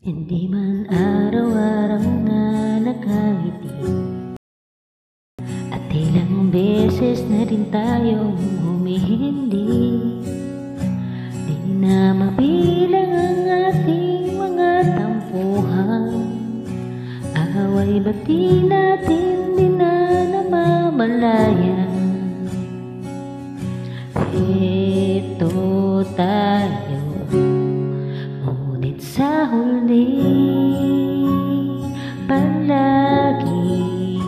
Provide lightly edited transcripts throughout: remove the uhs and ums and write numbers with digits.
Hindi man araw-araw na nakangiti, at ilang beses na rin tayong humihindi. Di na mabilang ang ating mga tampuhan, away ba't di natin di na namamalayan? Ito tayo, ngunit sa huli palagi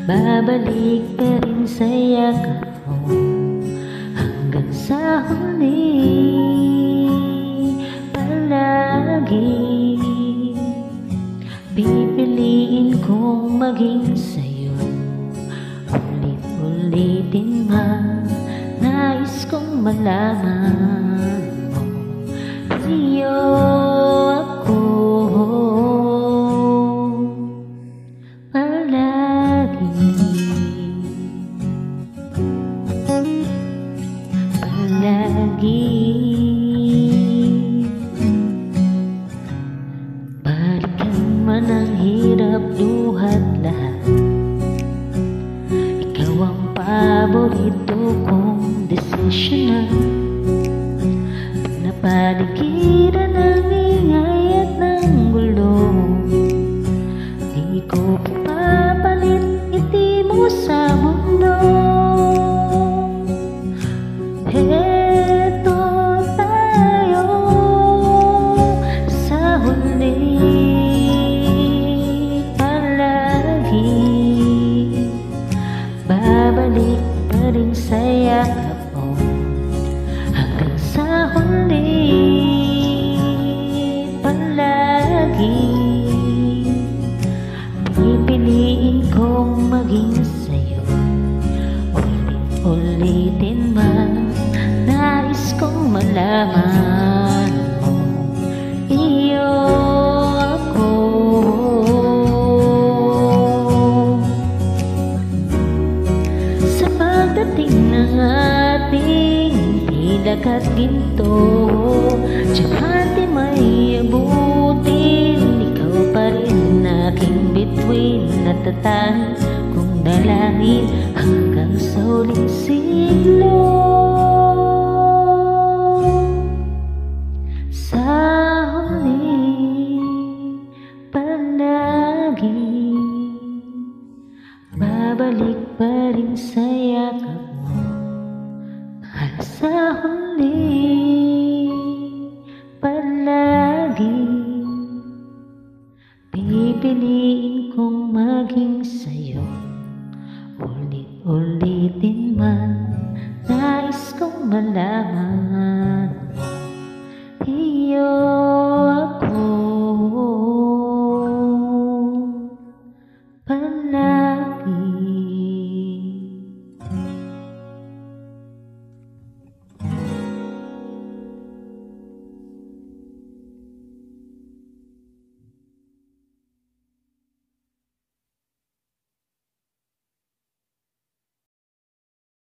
babalik pa rin sa yakap mo. Hanggang sa huli palagi pipiliin kong maging sa'yo. Ulit-ulitin man, nais kong malaman mo, sa'yo ako palagi. Balikan man ang hirap, duhat lahat, ikaw ang paborito kong desisyon na napaligiran ng ingay at ng gulo. Di ko papalit ngiti mo sa mundo. Heto tayo sa huli palagi, babalik pa rin sa yakap mo. Hanggang sa huli palagi pipiliin kong maging sa'yo. Ulit-ulitin man, nais kong malaman mo, iyo ako. Sa pagdating ng ating pilak at ginto, tiyahati may abutin, ikaw pa rin aking bituin at tatahan kong dalangin hanggang sa uling siglo. Sa huli palagi babalik pa rin sa yakap mo. Mahal, sa huli palagi pipiliin kong maging sa'yo. Ulit-ulitin man, nais kong malaman